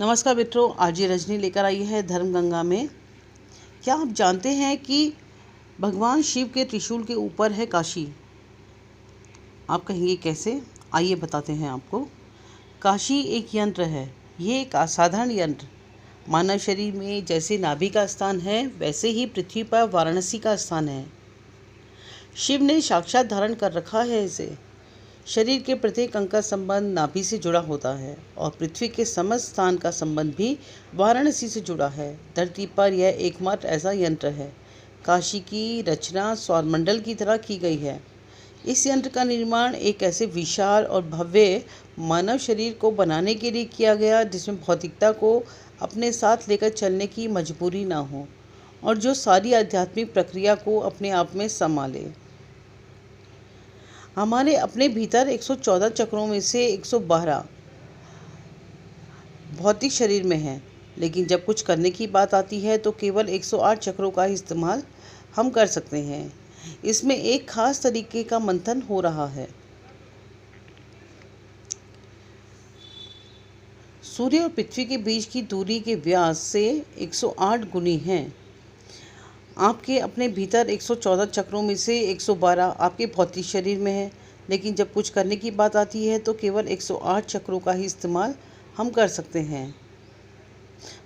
नमस्कार मित्रों, आज ये रजनी लेकर आई है धर्म गंगा में। क्या आप जानते हैं कि भगवान शिव के त्रिशूल के ऊपर है काशी? आप कहेंगे कैसे? आइए बताते हैं आपको। काशी एक यंत्र है। ये एक असाधारण यंत्र मानव शरीर में जैसे नाभि का स्थान है, वैसे ही पृथ्वी पर वाराणसी का स्थान है। शिव ने साक्षात धारण कर रखा है इसे। शरीर के प्रत्येक अंग का संबंध नाभि से जुड़ा होता है और पृथ्वी के समस्त स्थान का संबंध भी वाराणसी से जुड़ा है। धरती पर यह एकमात्र ऐसा यंत्र है। काशी की रचना सौरमंडल की तरह की गई है। इस यंत्र का निर्माण एक ऐसे विशाल और भव्य मानव शरीर को बनाने के लिए किया गया जिसमें भौतिकता को अपने साथ लेकर चलने की मजबूरी ना हो और जो सारी आध्यात्मिक प्रक्रिया को अपने आप में संभाले। हमारे अपने भीतर 114 चक्रों में से 112 भौतिक शरीर में हैं, लेकिन जब कुछ करने की बात आती है तो केवल 108 चक्रों का इस्तेमाल हम कर सकते हैं। इसमें एक खास तरीके का मंथन हो रहा है। सूर्य और पृथ्वी के बीच की दूरी के व्यास से 108 गुनी हैं। आपके अपने भीतर 114 चक्रों में से 112 आपके भौतिक शरीर में है, लेकिन जब कुछ करने की बात आती है तो केवल 108 चक्रों का ही इस्तेमाल हम कर सकते हैं।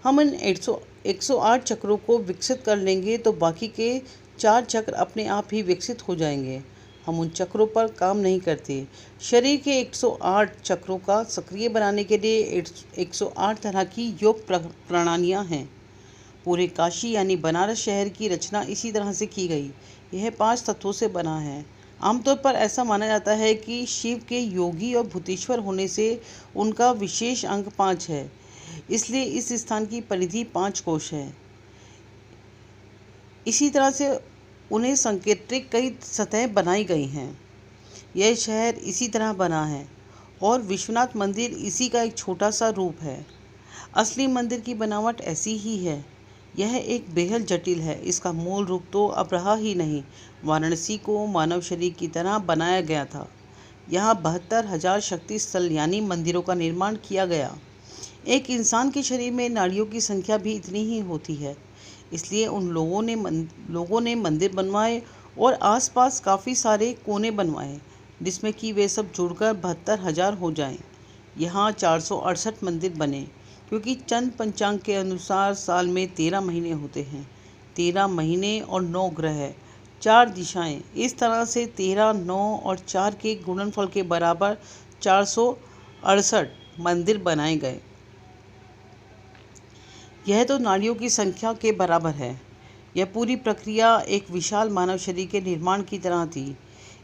हम इन 108 चक्रों को विकसित कर लेंगे तो बाकी के 4 चक्र अपने आप ही विकसित हो जाएंगे। हम उन चक्रों पर काम नहीं करते। शरीर के 108 चक्रों का सक्रिय बनाने के लिए 108 तरह की योग प्रणालियाँ हैं। पूरे काशी यानी बनारस शहर की रचना इसी तरह से की गई। यह 5 तत्वों से बना है। आमतौर पर ऐसा माना जाता है कि शिव के योगी और भूतेश्वर होने से उनका विशेष अंक 5 है, इसलिए इस स्थान की परिधि 5 कोश है। इसी तरह से उन्हें संकेतिक कई सतहें बनाई गई हैं। यह शहर इसी तरह बना है और विश्वनाथ मंदिर इसी का एक छोटा सा रूप है। असली मंदिर की बनावट ऐसी ही है। यह एक बेहद जटिल है। इसका मूल रूप तो अब रहा ही नहीं। वाराणसी को मानव शरीर की तरह बनाया गया था। यहाँ 72,000 शक्ति स्थल यानी मंदिरों का निर्माण किया गया। एक इंसान के शरीर में नाड़ियों की संख्या भी इतनी ही होती है। इसलिए उन लोगों ने मंदिर बनवाए और आसपास काफ़ी सारे कोने बनवाए जिसमें कि वे सब जुड़कर 72,000 हो जाएं। यहाँ 468 मंदिर बने क्योंकि चंद पंचांग के अनुसार साल में 13 महीने होते हैं। 13 महीने और 9 ग्रह, 4 दिशाएं, इस तरह से 13, 9 और 4 के गुणनफल के बराबर 468 मंदिर बनाए गए। यह तो नाड़ियों की संख्या के बराबर है। यह पूरी प्रक्रिया एक विशाल मानव शरीर के निर्माण की तरह थी।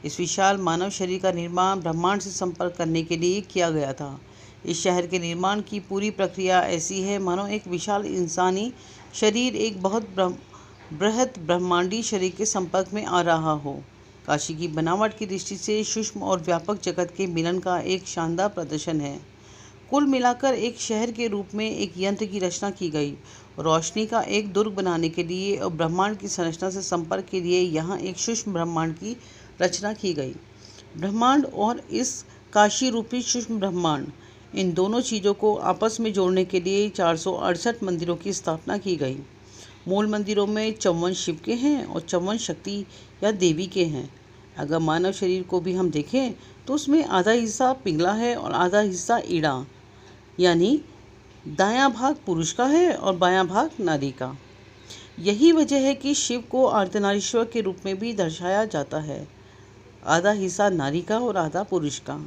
इस विशाल मानव शरीर का निर्माण ब्रह्मांड से संपर्क करने के लिए किया गया था। इस शहर के निर्माण की पूरी प्रक्रिया ऐसी है मानो एक विशाल इंसानी शरीर एक बहुत बृहत ब्रह्मांडी शरीर के संपर्क में आ रहा हो। काशी की बनावट की दृष्टि से सूक्ष्म और व्यापक जगत के मिलन का एक शानदार प्रदर्शन है। कुल मिलाकर एक शहर के रूप में एक यंत्र की रचना की गई। रोशनी का एक दुर्ग बनाने के लिए और ब्रह्मांड की संरचना से संपर्क के लिए यहाँ एक सूक्ष्म ब्रह्मांड की रचना की गई। ब्रह्मांड और इस काशी रूपी सूक्ष्म ब्रह्मांड, इन दोनों चीज़ों को आपस में जोड़ने के लिए 468 मंदिरों की स्थापना की गई। मूल मंदिरों में 54 शिव के हैं और 54 शक्ति या देवी के हैं। अगर मानव शरीर को भी हम देखें तो उसमें आधा हिस्सा पिंगला है और आधा हिस्सा ईड़ा, यानी दायां भाग पुरुष का है और बायां भाग नारी का। यही वजह है कि शिव को अर्धनारीश्वर के रूप में भी दर्शाया जाता है। आधा हिस्सा नारी का और आधा पुरुष का।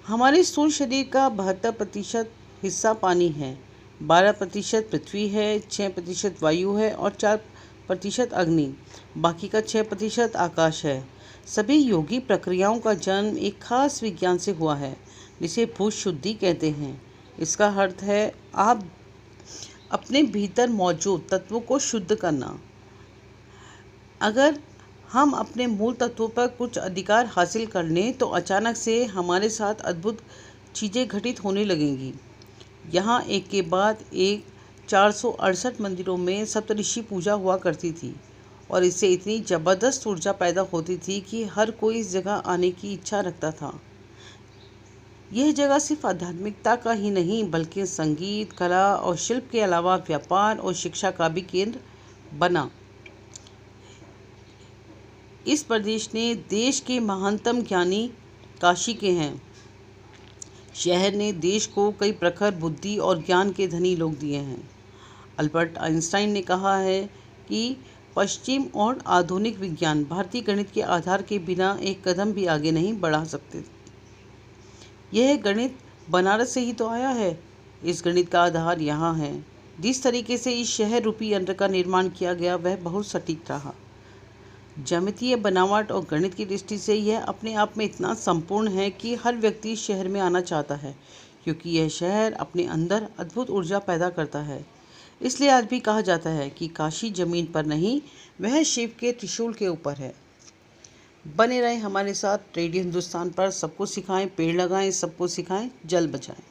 हमारे स्थूल शरीर का 72% हिस्सा पानी है, 12% पृथ्वी है, 6% वायु है और 4% अग्नि। बाकी का 6% आकाश है। सभी योगी प्रक्रियाओं का जन्म एक खास विज्ञान से हुआ है जिसे भूत शुद्धि कहते हैं। इसका अर्थ है आप अपने भीतर मौजूद तत्वों को शुद्ध करना। अगर हम अपने मूल तत्वों पर कुछ अधिकार हासिल कर लें तो अचानक से हमारे साथ अद्भुत चीज़ें घटित होने लगेंगी। यहाँ एक के बाद एक 468 मंदिरों में सप्तऋषि पूजा हुआ करती थी और इससे इतनी ज़बरदस्त ऊर्जा पैदा होती थी कि हर कोई इस जगह आने की इच्छा रखता था। यह जगह सिर्फ आध्यात्मिकता का ही नहीं बल्कि संगीत, कला और शिल्प के अलावा व्यापार और शिक्षा का भी केंद्र बना। इस प्रदेश ने देश के महानतम ज्ञानी काशी के हैं। शहर ने देश को कई प्रखर बुद्धि और ज्ञान के धनी लोग दिए हैं। अल्बर्ट आइंस्टाइन ने कहा है कि पश्चिम और आधुनिक विज्ञान भारतीय गणित के आधार के बिना एक कदम भी आगे नहीं बढ़ा सकते। यह गणित बनारस से ही तो आया है। इस गणित का आधार यहाँ है। जिस तरीके से इस शहर रूपी यंत्र का निर्माण किया गया वह बहुत सटीक रहा। ज्यामितीय बनावट और गणित की दृष्टि से यह अपने आप में इतना संपूर्ण है कि हर व्यक्ति इस शहर में आना चाहता है, क्योंकि यह शहर अपने अंदर अद्भुत ऊर्जा पैदा करता है। इसलिए आज भी कहा जाता है कि काशी जमीन पर नहीं, वह शिव के त्रिशूल के ऊपर है। बने रहें हमारे साथ रेडियो हिंदुस्तान पर। सबको सिखाएं, पेड़ लगाएं, सबको सिखाएं, जल बचाएं।